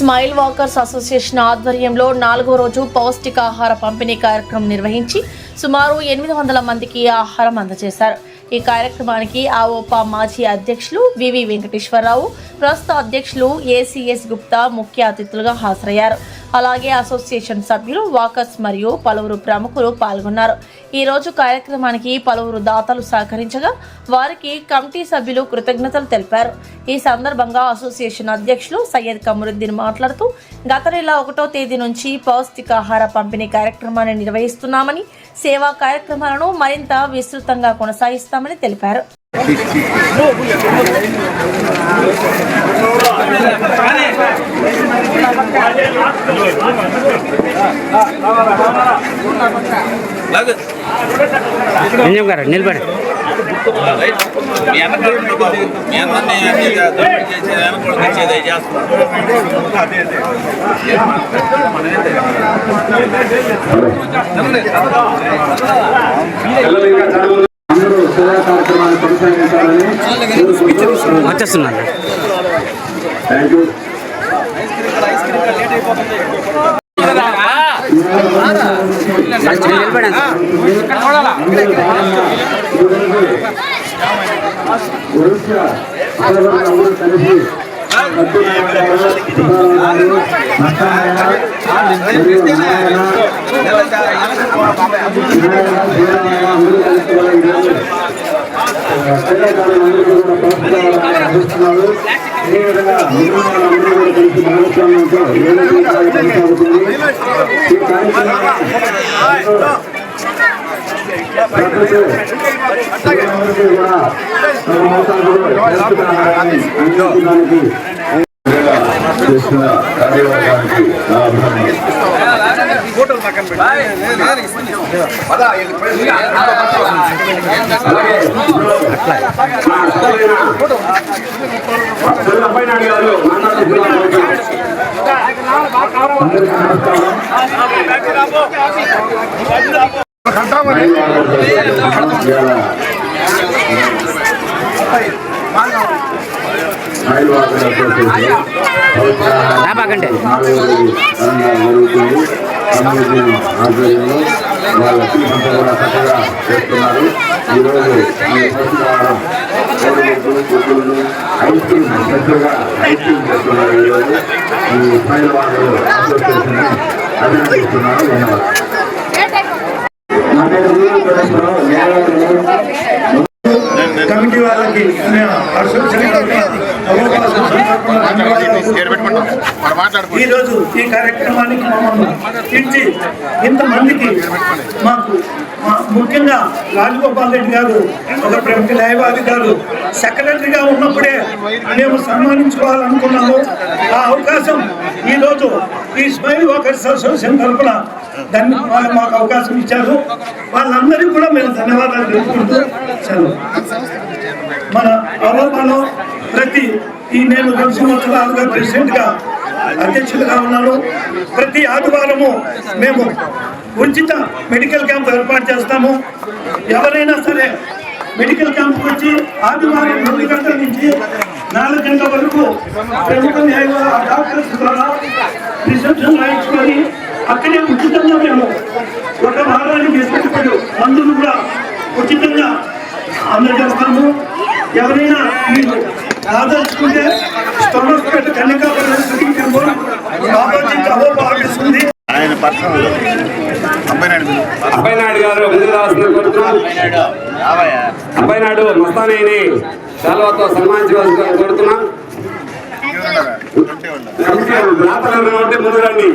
Smile walkers association ఆధ్వర్యంలో 4వ రోజు పౌష్టికాహార పంపిణీ కార్యక్రమం నిర్వహించి సుమారు 800 మందికి ఆహారం అందజేశారు. ఈ కార్యక్రమానికి ఆఓపా మాజీ అధ్యక్షులు వివి వెంకటేశ్వరరావు, ప్రస్తుత అధ్యక్షులు ఏసీఎస్ గుప్తా ముఖ్య అతిథులుగా హాజరయ్యారు. అలాగే అసోసియేషన్ సభ్యులు, వాకర్స్ మరియు పలువురు ప్రముఖులు పాల్గొన్నారు. ఈ రోజు కార్యక్రమానికి పలువురు దాతలు సహకరించగా వారికి కమిటీ సభ్యులు కృతజ్ఞతలు తెలిపారు. ఈ సందర్భంగా అసోసియేషన్ అధ్యక్షులు సయ్యద్ కమరుద్దీన్ మాట్లాడుతూ గత నెల 1వ తేదీ నుంచి పౌష్టికాహార పంపిణీ కార్యక్రమాన్ని నిర్వహిస్తున్నామని, సేవా కార్యక్రమాలను మరింత విస్తృతంగా కొనసాగిస్తామని తెలిపారు. నిలబడి వచ్చేస్తున్నాను. వాళ్ళ టీమంతా కూడా చక్కగా చేస్తున్నారు. ఈరోజు ఐస్ క్రీమ్ స్పెషల్గా ఐస్ క్రీమ్ చేస్తున్నారు. ఈరోజు ఈ స్మైల్ వాటర్ అసోసియేషన్ అభినందిస్తున్నారు. కమిటీ వాళ్ళకి ఈరోజు ఈ కార్యక్రమానికి మమ్మల్ని పిలిచి ఇంతమందికి మాకు ముఖ్యంగా రాజగోపాల్ రెడ్డి గారు ఒక ప్రముఖ న్యాయవాది గారు సెక్రటరీగా ఉన్నప్పుడే మేము సన్మానించుకోవాలనుకున్నాము. ఆ అవకాశం ఈరోజు ఈ స్మైల్ వాకర్స్ అసోసియేషన్ తరఫున వాళ్ళు మాకు అవకాశం ఇచ్చారు. వాళ్ళందరికీ కూడా మేము ధన్యవాదాలు తెలుపుకుంటూ మన అవమానం ప్రతి నేను 2 సంవత్సరాలుగా ప్రెసిడెంట్గా అధ్యక్షులుగా ఉన్నాను. ప్రతి ఆదివారము మేము ఉచిత మెడికల్ క్యాంప్ ఏర్పాటు చేస్తాము. ఎవరైనా సరే మెడికల్ క్యాంప్కి వచ్చి ఆదివారం 2 గంటల నుంచి 4 గంటల వరకు ప్రముఖ డాక్టర్స్ ద్వారా రిసెప్షన్ రాయించుకొని అక్కడే ఉచితంగా మేము ఒక వారానికి ఇష్టపడు మందులు కూడా ఉచితంగా అందజేస్తాము. ఎవరైనా మీరు ఆదర్శుకుంటే స్టోమస్పేట కన్యకా ఆఫీస్తుంది. అబ్బాయినాయుడు గారు అబ్బాయినాయుడు మస్తానయ్యని శాలువాతో సన్మానించవలసి కోరుతున్నాం. ముందు రండి.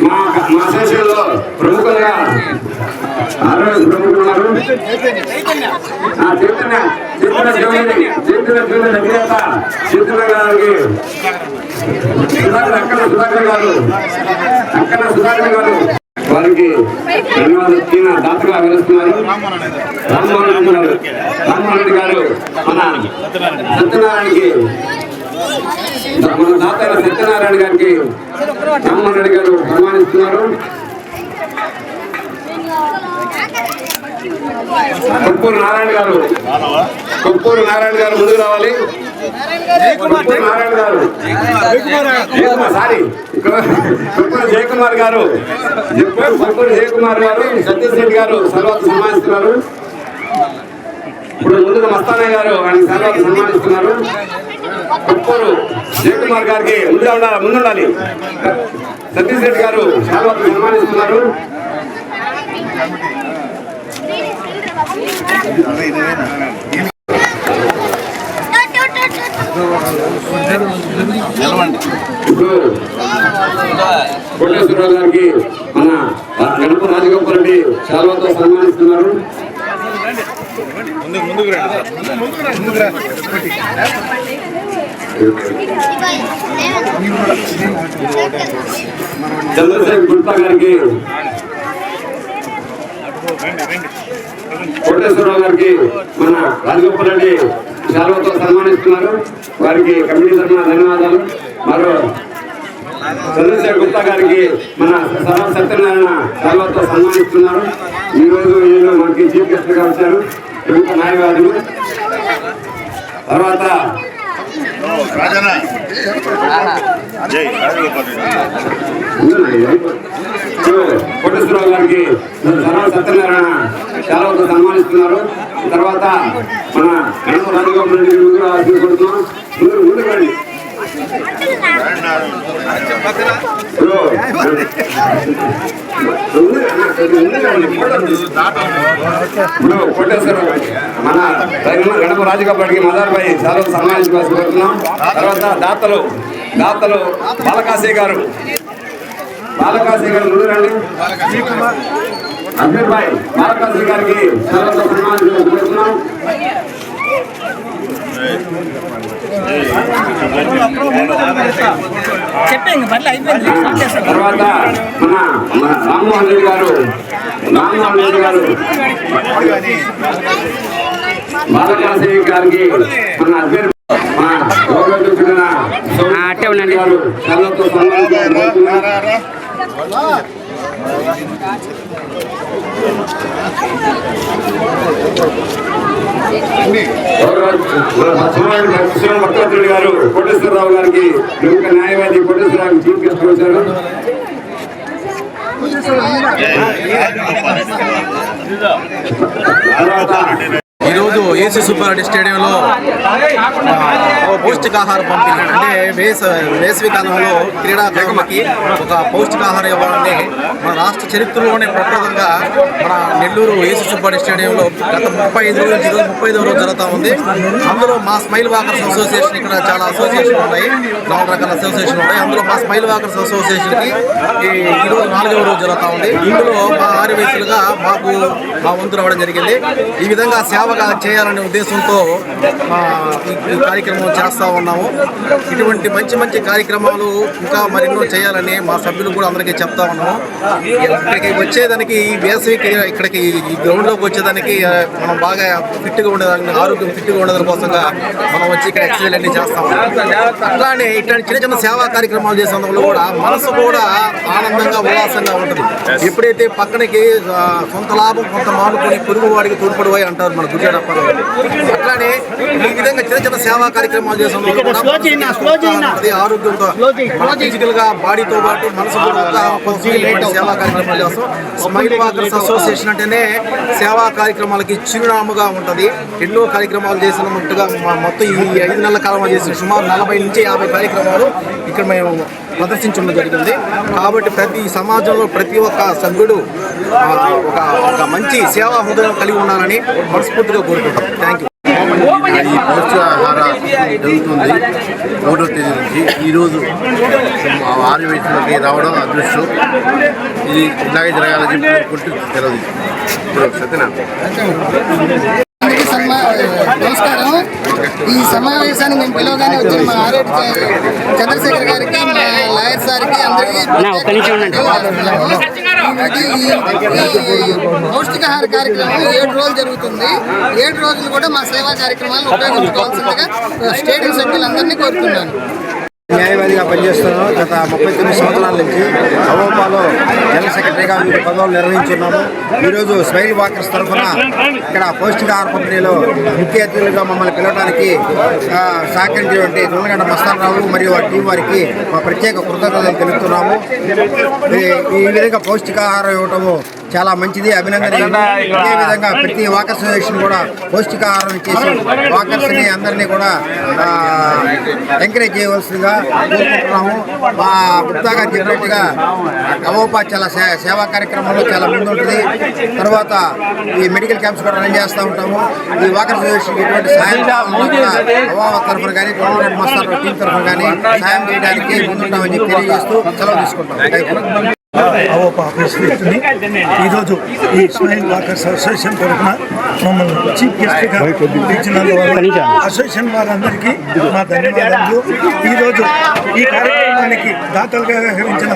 మా శేషంలో ప్రముఖంగా ఆరోగ్య ప్రముఖులు ఉన్నారు. చిత్తూరు గారికి సుధాకర్ గారు వారికి ధన్యవాదాలు దాతగా వెలుస్తున్నారు. రామ్మోహన్ రెడ్డి రెడ్డి గారు మన సత్యనారాయణకి మన దాతల సత్యనారాయణ గారికి రామ్మోహన్ రెడ్డి గారు సన్మానిస్తున్నారు. కొప్పూరు నారాయణ గారు ముందుకు రావాలి. కొప్పూరు నారాయణ గారు కొప్పూరు జయకుమార్ గారు సతీష్ రెడ్డి గారు సర్వాత సన్మానిస్తున్నారు. ఇప్పుడు ముందుగా మస్తానయ్య గారు ఆయన సర్వాత సన్మానిస్తున్నారు. కొప్పూరు జయకుమార్ గారికి ముందుండాలి. సతీష్ రెడ్డి గారు సర్వాత సన్మానిస్తున్నారు. ఇప్పుడు కోటేశ్వరరావు గారికి మన గణప రాజగోపాల్ రెడ్డి శాల్వాతో సన్మానిస్తున్నారు. చంద్రశేఖర్ గుప్తా గారికి కోటేశ్వరరావు గారికి మన రాజగోపాల్ రెడ్డి శాల్వాతో సన్మానిస్తున్నారు. వారికి కమిటీ తరఫున ధన్యవాదాలు. మరో చంద్రశేఖర్ గుప్తా గారికి మన సత్యనారాయణ శాల్వాతో సన్మానిస్తున్నారు. ఈరోజు మనకి చీఫ్ గెస్ట్ గా వచ్చారు ప్రముఖ న్యాయవాదులు. తర్వాత కోటేశ్వరరావు గారికి సత్యనారాయణ శాల్వాతో సన్మానిస్తున్నారు. తర్వాత మన గణప రాజగోపాల్ రెడ్డి తీసుకుంటున్నాం. ముందుకు రండి. ఇప్పుడు కోటేశ్వరరావు మన గణప రాజగోపాల్ రెడ్డికి మదార్పై శాల్వాతో సన్మానించుకోవాల్సి కోరుతున్నాం. తర్వాత దాతలు బాలకాశీ గారు ముందు రండి. అబ్దుల్ భాయ్ బాలకాశీ గారికి శాల్వాతో సన్మానించుకోవాల్సి కోరుతున్నాం. తర్వాత మన రామ్మోహన్ రెడ్డి గారు బాలకాశీ గారికి మన అట్టే ఉండండి. గారు శాల్వాతో సన్మానించుకోవాల్సి భక్తవత్సరెడ్డి గారు కోటేశ్వరరావు గారికి ప్రముఖ న్యాయవాది కోటేశ్వరరావు చీఫ్ గెస్ట్ వచ్చారు. ఈరోజు ఏసీ సుబ్బారెడ్డి స్టేడియంలో పౌష్టికాహార పంపిణీ అంటే వేసవి కాలంలో క్రీడాకారులకి ఒక పౌష్టికాహారం ఇవ్వాలని మన రాష్ట్ర చరిత్రలోనే ప్రప్రదంగా మన నెల్లూరు ఏసీ సుబ్బారెడ్డి స్టేడియంలో గత 35 రోజుల నుంచి 35వ రోజు జరుగుతూ ఉంది. అందులో మా స్మైల్ వాకర్స్ అసోసియేషన్ ఇక్కడ చాలా అసోసియేషన్ ఉన్నాయి, 4 రకాల అసోసియేషన్ ఉన్నాయి. అందులో మా స్మైల్ వాకర్స్ అసోసియేషన్కి ఈరోజు 4వ రోజు జరుగుతూ ఉంది. ఇందులో మా ఆర్యవేసులుగా మా వంతు రావడం జరిగింది. ఈ విధంగా సేవగా చేయాలనే ఉద్దేశంతో ఈ కార్యక్రమం చేస్తూ ఉన్నాము. ఇటువంటి మంచి కార్యక్రమాలు ఇంకా మరెన్నో చేయాలని మా సభ్యులు కూడా అందరికీ చెప్తా ఉన్నాము. ఇక్కడికి వచ్చేదానికి ఈ వేసవికి ఇక్కడికి ఈ గ్రౌండ్లోకి వచ్చేదానికి మనం బాగా ఫిట్గా ఉండేదానికి ఆరోగ్యం ఫిట్గా ఉండేదాని కోసంగా మనం వచ్చి ఇక్కడ ఎక్సర్సైజ్ అన్ని చేస్తాము. అట్లానే ఇట్లాంటి చిన్న సేవా కార్యక్రమాలు చేసేందుకు కూడా మనసు కూడా ఆనందంగా ఉల్లాసంగా ఉంటుంది. ఎప్పుడైతే పక్కనకి సొంత లాభం కొంత మానుకొని పొరుగు వాడికి తోడ్పడిపోయి అంటారు మన గుజరాత్. అట్లానే ఈ విధంగా చిన్న సేవా కార్యక్రమాలు చేసేందుకు ఆరోగ్యంతో ఫిజికల్ గా బాడీతో పాటు మనసు సేవా కార్యక్రమాలు చేస్తాం. స్మైల్ వాకర్స్ అసోసియేషన్ అంటేనే సేవా కార్యక్రమాలకి చిరునాముగా ఉంటుంది. ఎన్నో కార్యక్రమాలు చేసినట్టుగా మొత్తం ఈ 5 నెలల కాలంలో చేసిన సుమారు 40 నుంచి 50 కార్యక్రమాలు ఇక్కడ మేము ప్రదర్శించడం జరిగింది. కాబట్టి ప్రతి సమాజంలో ప్రతి ఒక్క సభ్యుడు ఒక మంచి సేవా హృదయం కలిగి ఉండాలని మనస్ఫూర్తిగా కోరుకుంటాం. Thank you. ఈ పౌష్టికాహార జరుగుతుంది 1వ తేదీ నుంచి. ఈరోజు ఆర్యవేశంలోకి రావడం అదృష్టం. ఇది ఇలాగే జరగాలని చెప్పి తెలియదు. ఇప్పుడు సత్యనారాయణ నమస్కారం. ఈ సమావేశాన్ని మేము పిలవగానే వచ్చిన మా ఆర్ఎడ్ చంద్రశేఖర్ గారికి, మా లాయర్ సార్కి అందరికీ ఈ పౌష్టికాహార కార్యక్రమం 7 రోజులు జరుగుతుంది. 7 రోజులు కూడా మా సేవా కార్యక్రమాలను ఉపయోగించుకోవాల్సిందిగా స్టేడియం సభ్యులందరినీ కోరుతున్నాను. న్యాయవాదిగా పనిచేస్తున్నాను. గత 39 సంవత్సరాల నుంచి అవోపాలో జనరల్ సెక్రటరీగా వివిధ పదవులు నిర్వహించున్నాము. ఈరోజు స్మైల్ వాకర్స్ తరఫున ఇక్కడ పౌష్టికాహార పంపిణీలో ముఖ్య అతిథులుగా మమ్మల్ని పిలవడానికి సహకరించినటువంటి దొంగగడ్డ మస్తానరావు మరియు వారి టీం వారికి మా ప్రత్యేక కృతజ్ఞతలు తెలుపుతున్నాము. ఈ విధంగా పౌష్టికాహారం ఇవ్వటము చాలా మంచిది, అభినందనీయం. ఇదే విధంగా ప్రతి వాకర్స్ అసోసియేషన్ కూడా పౌష్టికాహారం ఇచ్చేసి వాకర్స్ని అందరినీ కూడా ఎంకరేజ్ చేయవలసిందిగా కోరుకుంటున్నాము. మా గుప్తా గారు చెప్పినట్టుగా అవోపా చాలా సేవా కార్యక్రమంలో చాలా ముందుంటుంది. తర్వాత ఈ మెడికల్ క్యాంప్స్ కూడా రన్ చేస్తూ ఉంటాము. ఈ వాకర్స్ అసోసియేషన్ ఎటువంటి సాయం అవోపా తరఫున కానీ గవర్నమెంట్ మస్తార్ టీం తరఫున కానీ సాయం చేయడానికి ముందుంటామని చెప్పి తెలియజేస్తూ సెలవు తీసుకుంటాం. అవోపా ప్రెసిడెంట్ని ఈరోజు ఈ స్మైల్ వాకర్స్ అసోసియేషన్ తరఫున మమ్మల్ని చీఫ్ గెస్ట్గా పిలిచినందువల్ల అసోసియేషన్ వారందరికీ మా ధన్యవాదాలు. ఈరోజు ఈ కార్యక్రమానికి దాతలుగా వ్యవహరించిన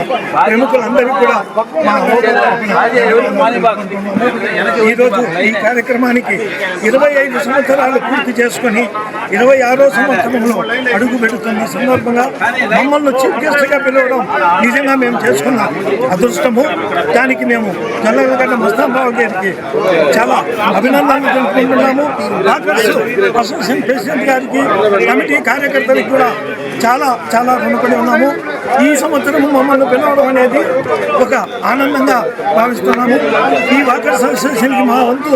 ప్రముఖులందరికీ కూడా మా అవోపా ఈరోజు ఈ కార్యక్రమానికి 25 సంవత్సరాలు పూర్తి చేసుకుని 26వ సంవత్సరంలో అడుగు పెడుతున్న సందర్భంగా మమ్మల్ని చీఫ్ గెస్ట్గా పిలవడం నిజంగా మేము చేసుకున్నాం అదృష్టము. దానికి మేము జల్లగడ్డ మస్తానరావు గారికి చాలా అభినందనలు తెలుపుకుంటున్నాము. వాకర్స్ అసోసియేషన్ ప్రెసిడెంట్ గారికి, కమిటీ కార్యకర్తలకు కూడా చాలా చాలా రుణపడి ఉన్నాము. ఈ సంవత్సరం మమ్మల్ని పిలవడం అనేది ఒక ఆనందంగా భావిస్తున్నాము. ఈ వాకర్స్ అసోసియేషన్కి మా వంతు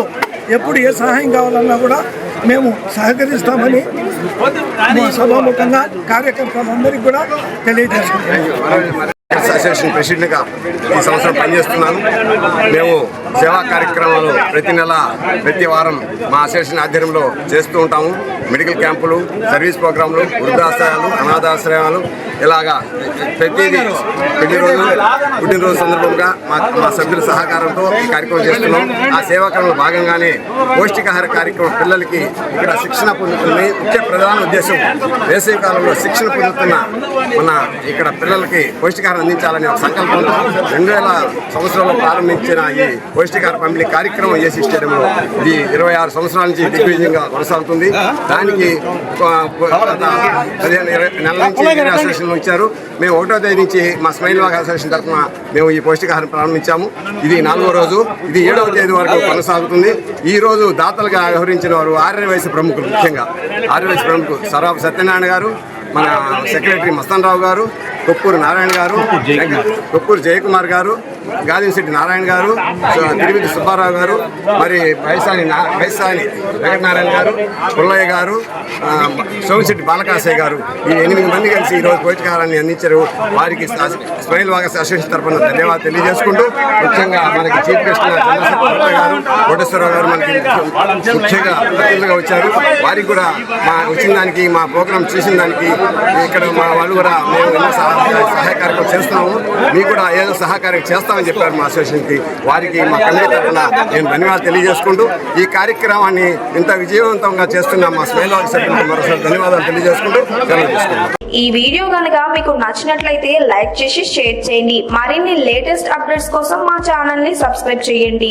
ఎప్పుడు ఏ సహాయం కావాలన్నా కూడా మేము సహకరిస్తామని సభాముఖంగా కార్యకర్తలందరికీ కూడా తెలియజేసుకుంటున్నాము. అసోసియేషన్ ప్రెసిడెంట్గా ఈ సంవత్సరం పనిచేస్తున్నాను. మేము సేవా కార్యక్రమాలు ప్రతి నెల ప్రతి వారం మా అసోసియేషన్ ఆధ్వర్యంలో చేస్తూ ఉంటాము. మెడికల్ క్యాంపులు, సర్వీస్ ప్రోగ్రాంలు, వృద్ధాశ్రయాలు, అనాథాశ్రయాలు, ఇలాగా ప్రతిదీ పెళ్లిరోజు, పుట్టినరోజు సందర్భంగా మా సభ్యుల సహకారంతో ఈ కార్యక్రమం చేస్తున్నాం. ఆ సేవా కార్యక్రమంలో భాగంగానే పౌష్టికాహార కార్యక్రమం పిల్లలకి ఇక్కడ శిక్షణ పొందుతుంది. ముఖ్య ప్రధాన ఉద్దేశం వేసవి కాలంలో శిక్షణ పొందుతున్న మన ఇక్కడ పిల్లలకి పౌష్టికాహారం అందించాలనే ఒక సంకల్పంతో 2000 సంవత్సరంలో ప్రారంభించిన ఈ పౌష్టికాహార పంపిణీ కార్యక్రమం ఏసీ స్టేడియంలో ఇది 26 సంవత్సరాల నుంచి దిగ్విజయంగా కొనసాగుతుంది. దానికి 15-20 నెలల నుంచి అసోసియేషన్ ఇచ్చారు. మేము 1వ తేదీ నుంచి మా స్మైల్ వాక్ అసోసియేషన్ తరఫున మేము ఈ పౌష్టికాహారం ప్రారంభించాము. ఇది 4వ రోజు, ఇది 7వ తేదీ వరకు కొనసాగుతుంది. ఈ రోజు దాతలుగా వ్యవహరించిన వారు ఆర్యవైశ్య ప్రముఖులు, ముఖ్యంగా ఆర్యవైశ్య ప్రముఖులు సరాబ్ సత్యనారాయణ గారు, మన సెక్రటరీ మస్తానరావు గారు, కొప్పూరు నారాయణ గారు, కొప్పూరు జయకుమార్ గారు, గాదిశెట్టి నారాయణ గారు, తిరుపతి సుబ్బారావు గారు, మరి వైశాలి వెంకటనారాయణ గారు, పుల్లయ్య గారు, సోమిశెట్టి బాలకాశయ్య గారు, ఈ 8 మంది కలిసి ఈరోజు పౌష్టికాహారాన్ని అందించారు. వారికి స్మైల్ వాకర్స్ అసోసియేషన్ తరఫున ధన్యవాదాలు తెలియజేసుకుంటూ, ముఖ్యంగా మనకి చీఫ్ గెస్ట్ చంద్రశేఖర్ గారు, కోటేశ్వరరావు గారు మనకి ముఖ్యంగా అతిథులుగా వచ్చారు. వారికి కూడా మా వచ్చిన దానికి, మా ప్రోగ్రాం చేసిన దానికి ఇక్కడ మా వాళ్ళు కూడా మేము ఎన్నో సహాయ కార్యక్రమం చేస్తున్నాము, మీకు కూడా ఏదో సహకారం చేస్తామని చెప్పారు మా అసోసియేషన్కి. వారికి మా కమిటీ తరఫున నేను ధన్యవాదాలు తెలియజేసుకుంటూ, ఈ కార్యక్రమాన్ని ఇంత విజయవంతంగా చేస్తున్న మా స్మైల్ వాకర్స్ సభ్యులకు మరోసారి ధన్యవాదాలు తెలియజేసుకుంటూ సెలవు తీసుకుంటాం. ఈ వీడియో కనుక మీకు నచ్చినట్లయితే లైక్ చేసి షేర్ చేయండి. మరిన్ని లేటెస్ట్ అప్డేట్స్ కోసం మా ఛానల్ ని సబ్స్క్రైబ్ చేయండి.